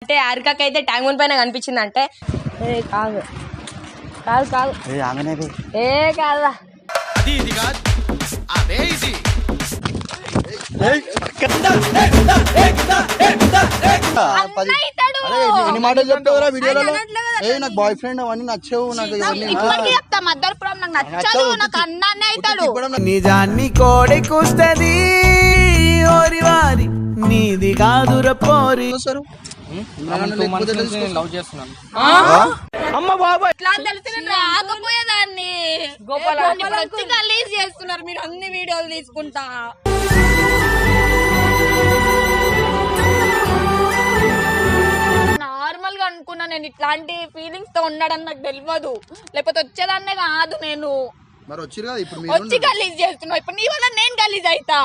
అంటే హారికకైతే tank bund పైన కనిపించింది అంటే కాదు కాదు కాదు ఏ కాదా ఎన్ని మాటలు చెప్తావురా వీడియోలో? నాకు బాయ్ ఫ్రెండ్ అవన్నీ నచ్చవు, నాకు నిజాన్ని కోడి కూస్తది ఓరి వారి నీది కాదుర పోరి. అమ్మ బాబాయ్ రాకపోయేదాన్ని గలీజ్ చేస్తున్నారు మీరు అన్ని వీడియోలు తీసుకుంటా. నార్మల్ గా అనుకున్నా నేను ఇట్లాంటి ఫీలింగ్స్ తో ఉన్నాడని నాకు తెలియదు, లేకపోతే వచ్చేదాన్నే కాదు. నేను వచ్చి గలీజ్ చేస్తున్నా, ఇప్పుడు నీ వల్ల నేను గలీజ్ అయితా.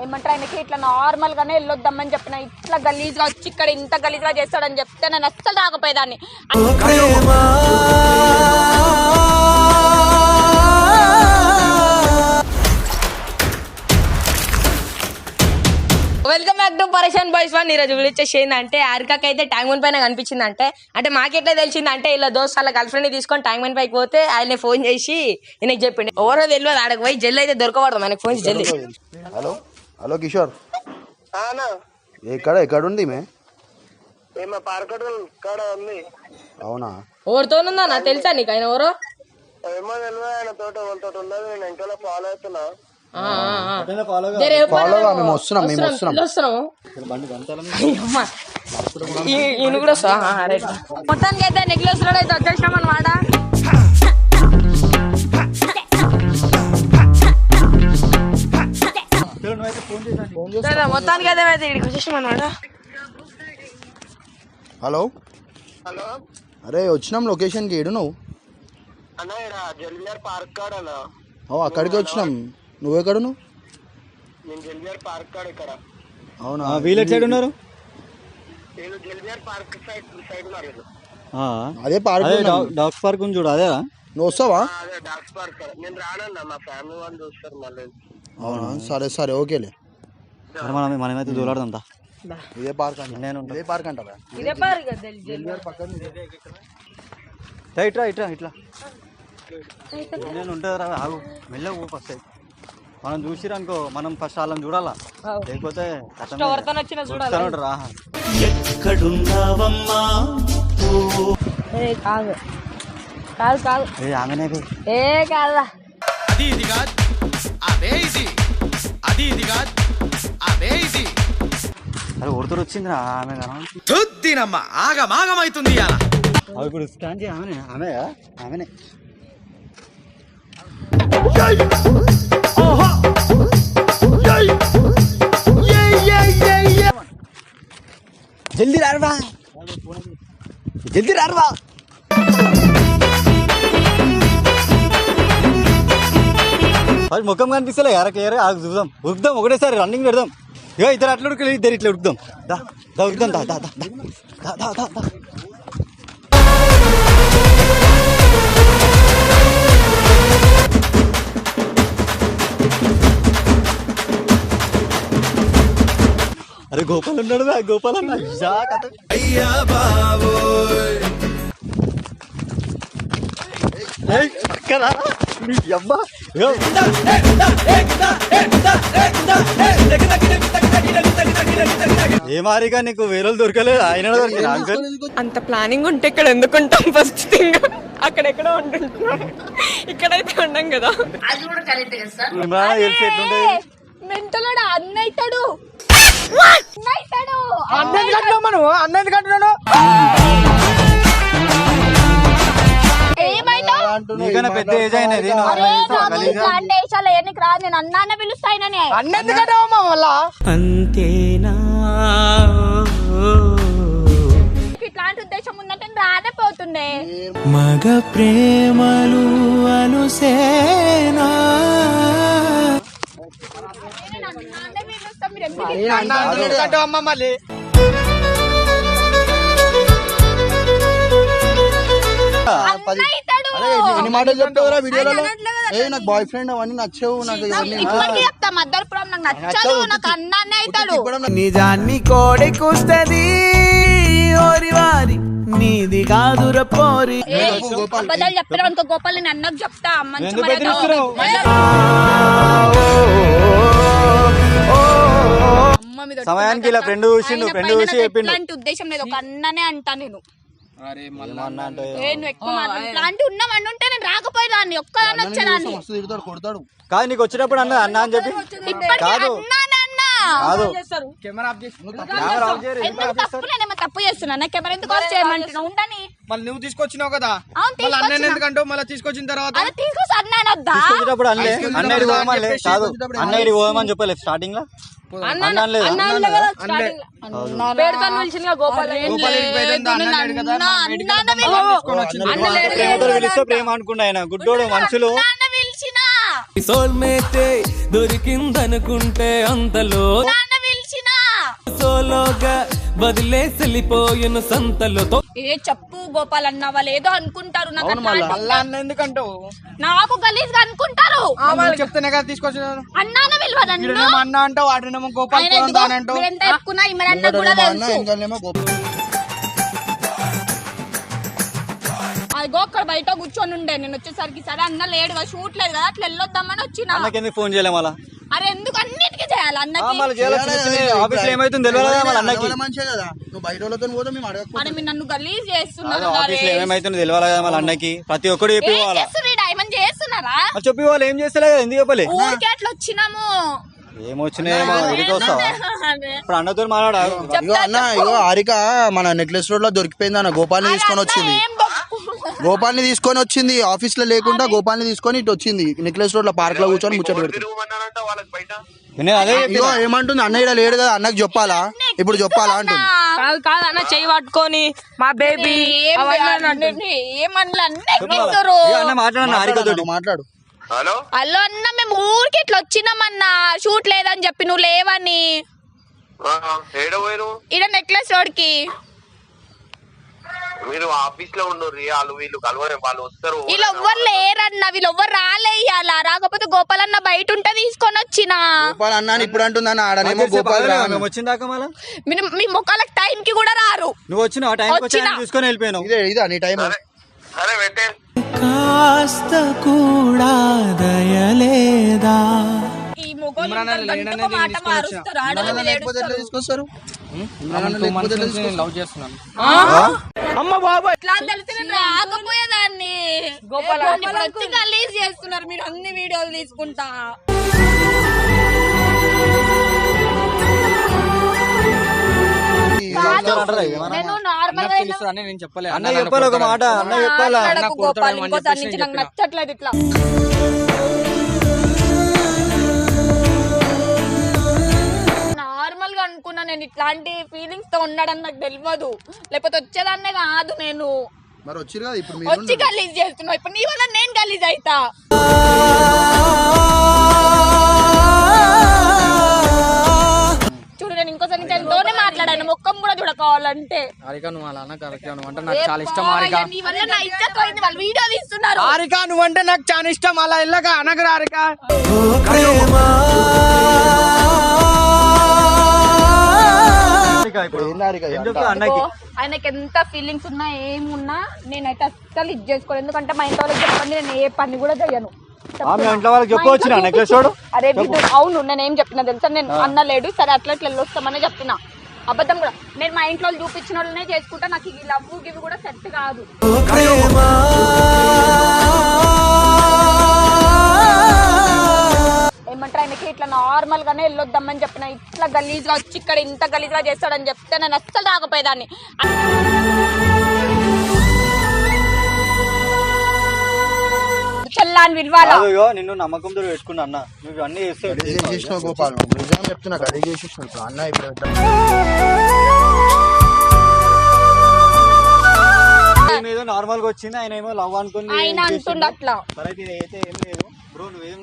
ఏమంటారు ఆయనకి ఇట్లా నార్మల్ గానే వెళ్ళొద్దామని చెప్పిన, ఇట్లా గలీజ్ గా వచ్చి ఇక్కడ ఇంత గలీజ్ గా చేస్తాడని చెప్తే నేను అస్సలు రాకపోయేదాన్ని. వెల్కమ్ బ్యాక్ టు పరేషాన్ బాయ్స్ వన్. ఈరోజు వీడియో వచ్చేసి ఏంటంటే హారికకైతే ట్యాంక్ బండ్ పైన కనిపించింది అంటే మాకెట్లా తెలిసింది అంటే ఇలా దోస్తు వాళ్ళ గర్ల్ ఫ్రెండ్ తీసుకొని ట్యాంక్ బండ్ పైకి పోతే ఆయన ఫోన్ చేసి ఈయనకి చెప్పిండు. ఎవరో తెలియదు, ఆడకు పోయి జల్లి అయితే దొరకబడదాం ఆయనకు ఫోన్ చేసి జల్లి. హలో హలో కిషోర్, ఎక్కడ ఉంది మే? అవునా, ఎవరితోనుందా నాకు తెలుసా నీకు? ఆయన ఎవరో మొత్తానికి అయితే నెక్లెస్ రోడ్ అయితే వచ్చేసినాం అనమాట. మొత్తానికి అయితే ఇక్కడికి వచ్చేసినాం అనమాట. హలో హలో, అరే వచ్చినాం లొకేషన్ కి. ఏడు నువ్వు? అక్కడికి వచ్చినాం. నువ్వెక్కడ? నువ్వు అవునా? వీళ్ళ సైడ్ ఉన్నారు. అదే పార్క్, డాగ్స్ పార్క్ ఉంది చూడు, అదే. నువ్వు వస్తావా? అవునా, సరే సరే ఓకేలే. మనమైతే దూలాడదంతా. ఇదే పార్క్ అంట. నేను ఇదే పార్క్ అంటారా? ఇట్లా ఇట్లా ఇట్లా నేను ఉంటుంది. ఆగు మెల్లగా ఫస్ట్ అయితే మనం చూసిరనుకో, మనం ఫస్ట్ వాళ్ళని చూడాలా, లేకపోతే రా. ఎక్కడున్నావమ్మా? కాదు కాదు కాదు ఆమెనే ఏ కాదా. అరే ఒడితోడు వచ్చింది ఆమె తుద్దినమ్మా ఆగమాగమైతుంది. ఇప్పుడు స్కాన్ చేయ ఆమెనే ఆమెనే. జల్దీ రారువా, జల్దీ రారువా. అది ముఖం కనిపిస్తలే ఎరకేరే. చూద్దాం ఉరుకుదాం, ఒకటేసారి రన్నింగ్ పెడదాం. ఇగో ఇద్దరు అట్లా ఉడుకు, ఇద్దరు ఇట్లా ఉడుకుదాం. దా ఉరుకుదాం. దా దా దా దా దా దా. అరే గోపాల్ ఉన్నాడు, గోపాల్ అన్న. అయ్యా బాబోయ్, ఏ మారిగా నీకు వేరే దొరకలేదు, ఆయన దొరికింది. అంత ప్లానింగ్ ఉంటే ఇక్కడ ఎందుకుంటాం? ఫస్ట్ థింగ్ అక్కడెక్కడో ఉంటుంటున్నాం, ఇక్కడైతే ఉన్నాం కదా. మెంటలోడు అన్నైతాడు. అన్నది కట్టున్నాడు. నీకన్నా పెద్ద ఏజ్ అయినది. నేను అన్న పిలుస్తాయనని అంతేనా? ఇట్లాంటి ఉద్దేశం ఉందంటే రానే పోతుండే. మగ ప్రేమలు అనుసేనా అమ్మ మళ్ళీ ఎన్ని మాటలు చెప్తావురా వీడియోలో? నాకు బాయ్ ఫ్రెండ్ అవన్నీ నచ్చవు నాకు ఇవన్నీ ఇప్పటికీ చెప్తా మద్దరుపురం నాకు నచ్చదు నాకు అన్నానే అవుతాడు నిజాన్ని కోడి కూస్తది ఓరి వారి నీది కాదుర పోరి అబద్ధాలు చెప్పినా అనుకో గోపాల్ నేను అన్నకు చెప్తా మంచి ఎందుకు బెదిరిస్తున్నావు? సమయానికి ఇలా ఫ్రెండ్ చూసిండు ఫ్రెండ్ చూసి చెప్పిండు ఇట్లాంటి ఉద్దేశం లేదు ఒక అన్ననే అంటా నేను ఏమన్నా అంటే నువ్వు ఎక్కువ ఇట్లాంటి ఉన్నవన్నీ ఉంటే నేను రాకపోయేదాన్ని ఒక్కదాన్ని వచ్చేదాన్ని మస్తు తిడతాడు కొడతాడు కాదు నీకు వచ్చినప్పుడు అన్న అన్న అని చెప్పి ఇప్పటికీ కాదు అన్నానే అన్నా కాదు కెమెరా ఆఫ్ చేసి కెమెరా ఆఫ్ చేయరు, ఎందుకు తప్పు నేనేమో తప్పు చేస్తున్నా కెమెరా ఎందుకు ఆఫ్ చేయమంటున్నావు ఉండని మళ్ళీ నువ్వు తీసుకొచ్చినావు కదా అవును, మళ్ళీ అన్నయ్య తీసుకొచ్చిన. ఎందుకంటే మళ్ళీ తీసుకొచ్చిన తర్వాత అది తీసుకొచ్చి అన్నానొద్దా తీసుకొచ్చేటప్పుడు అన్లే అన్నయ్యడి పోమని లేదు కాదు అన్నయ్యడి పోమని చెప్పలేదు స్టార్టింగ్ లో అన్న లేదు ప్రేమతో పిలిస్తే ప్రేమ అనుకుండా ఆయన గుడ్డోడు మనుషులు పిలిచిన సోల్మేటే దొరికిందనుకుంటే అంతలో పిలిచిన సోలోగా వదిలేసిపోయిన సంతలో ఏ చెప్పు గోపాల్ అన్న వాళ్ళు ఏదో అనుకుంటారు నాకు అట్లాంటి- మళ్ళా అన్న ఎందుకంటావు నాకు గలీజ్ గా అనుకుంటారు నువ్వు చెప్తేనే కదా తీసుకొచ్చినాను అన్నాన విలువదండి వీడేమో అన్న అంటావు వాడినేమో గోపాల్ దాని అంటావు ఎంత ఎక్కున్నా ఇమ్మరన్న కూడా తెలుసు ఇంకానేమో అదిగో అక్కడ బయట కూర్చొని ఉండే నేను వచ్చేసరికి సరే అన్న లేడు కదా షూట్ లేదు కదా అట్లా వెళ్ళొద్దామని వచ్చిన అన్నకి ఎందుకు ఫోన్ చేయలేము అలా అరే ఎందుకు అన్నిటికీ చేయాలి అన్నకి మళ్ళీ ఆఫీస్ లో ఏమైతుంది తెలియదు కదా మళ్ళీ అన్నకి మంచిగా కదా నువ్వు బయట వాళ్ళతో పోతే మేము అడగకపోతే అరే మీరు నన్ను గలీజ్ చేస్తున్నారు ఆఫీస్ లో ఏమైతుంది తెలియాలి కదా మళ్ళీ అన్నకి ప్రతి ఒక్కరు చెప్పి పోవాలా డైమండ్ చేస్తున్నారా మరి చెప్పి వాళ్ళు ఏం చేస్తలే కదా ఎందుకు చెప్పలే ఊరికే అట్లా వచ్చినాము ఏమొచ్చినాయేమో ఊరికి వస్తావా ఇప్పుడు అన్నతో మాట్లాడా ఇగో అన్న ఇగో హారిక మన నెక్లెస్ రోడ్ లో దొరికిపోయింది అన్న గోపాల్ని తీసుకొని వచ్చింది గోపాల్ని తీసుకొని వచ్చింది ఆఫీస్ లో లేకుండా గోపాల్ని తీసుకొని ఇటు వచ్చింది నెక్లెస్ రోడ్ లో పార్క్ లో కూర్చొని ముచ్చట పెడుతుంది నేను అదే ఇగో ఏమంటుంది అన్నయ్య లేడు కదా అన్నకు చెప్పాలా ఇప్పుడు చెప్పాలా అంటుంది కాదు కాదు అన్న చెయ్యి పట్టుకొని మా బేబీ ఏమన్నా అన్న మాట్లాడన్న హారిక తోటి మాట్లాడు హలో అన్న మేము ఊరికి ఇట్లా వచ్చినామన్నా షూట్ లేదని చెప్పి నువ్వు లేవని ఇడ నెక్లెస్ రోడ్ కి మీరు ఆఫీస్ లో ఉండరు వాళ్ళు వీళ్ళు కలవరే వాళ్ళు వస్తారు వీళ్ళు ఎవ్వరు లేరన్న వీళ్ళు ఎవ్వరు రాలేయాలా రాకపోతే గోపాల్ అన్న బయట ఉంటే తీసుకొని వచ్చిన గోపాల్ అన్న ఇప్పుడు అంటుంది అన్న ఆడనేమో గోపాల్ రా అని. మేము వచ్చిందాక మళ్ళా మీరు మీ ముఖాలకు టైం కి కూడా రారు నువ్వు వచ్చిన ఆ టైం వచ్చినా. తీసుకొని వెళ్ళిపోయినావు ఇదా నీ టైం సరే పెట్టే కాస్త కూడా దయలేదా ఈ మొగోళ్ళు ఇంతకు మాట మారుస్తారు ఆడవాళ్ళు లేకపోతే ఎట్లా తీసుకొస్తారు లవ్ చేస్తున్నాను ఎట్లా తెలిసి నేను రాకపోయేదాన్ని గోపాల్ వచ్చి గలీజ్ చేస్తున్నారు మీరు అన్ని వీడియోలు తీసుకుంటా నేను నార్మల్ గా నేను చెప్పలే అన్న చెప్పాలి ఒక మాట అన్న చెప్పాలా మాట్లాడకు గోపాల్ ఇంకోసారి నుంచి నాకు నచ్చట్లేదు ఇట్లా నార్మల్ గా అనుకున్నా నేను ఇట్లాంటి ఫీలింగ్స్ తో ఉన్నాడని నాకు తెలియదు లేకపోతే వచ్చేదాన్నే కాదు నేను మరి వచ్చిరు కదా ఇప్పుడు మీరు వచ్చి గలీజ్ చేస్తున్నావు ఇప్పుడు నీ వల్ల నేను గలీజ్ అయితా చూడు నేను ఇంకోసారి నుంచి ఆయనతోనే మాట్లాడాను మొక్కం కూడా చూడకోవాలంటే హారిక నువ్వు అలా అన్న కరెక్ట్ అంటే నాకు చాలా ఇష్టం హారిక నీ వల్ల నా ఇజ్జత్ పోయింది వాళ్ళు వీడియో తీస్తున్నారు హారిక నువ్వంటే నాకు చాలా ఇష్టం అలా వెళ్ళక అనగరు హారిక ఇప్పుడు ఏంది హారిక ఏం చెప్తావు అన్నకి ఆయనకి ఎంత ఫీలింగ్స్ ఉన్నా ఏమున్నా నేనైతే అస్సలు ఇది చేసుకోను ఎందుకంటే మా ఇంట్లో వాళ్ళకి చెప్పండి నేను ఏ పని కూడా చెయ్యను మీ ఇంట్లో వాళ్ళకి చెప్పవచ్చు నా నెక్లెస్ వాడు అరే విదు అవును నేను ఏం చెప్పిన తెలుసా నేను అన్న లేడు సరే అట్లా ఇట్లా వెళ్ళొస్తామని చెప్పిన అబద్ధం కూడా నేను మా ఇంట్లో వాళ్ళు చూపించిన వాళ్ళనే చేసుకుంటా నాకు ఈ లవ్ గివి కూడా సెట్ కాదు ఏమంటారు ఆయనకి ఇట్లా నార్మల్ గానే వెళ్ళొద్దామని చెప్పిన ఇట్లా గలీజ్ గా వచ్చి ఇక్కడ ఇంత గలీజ్ గా చేస్తాడని చెప్తే నేను అస్సలు రాకపోయేదాన్ని చెల్లాని విలువాలా అయ్యో నిన్ను నమ్మకంతో పెట్టుకున్నా అన్న నువ్వు అన్ని చేసినావు గోపాల్ నిజం చెప్తున్నా అడిగి చేసేసినావు ఇప్పుడు అన్న ఇప్పుడు ఏదో నార్మల్ గా వచ్చింది ఆయన ఏమో లవ్ అనుకుని ఆయన అంటుండ అట్లా సరే ఇది అయితే ఏం లేదు బ్రో నువ్వేం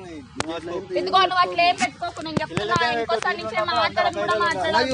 ఎందుకో నువ్వు అట్లా ఏం పెట్టుకోకు నేను చెప్తున్నా ఇంకోసారి నుంచి మాట్లాడడం కూడా మాట్లాడాలి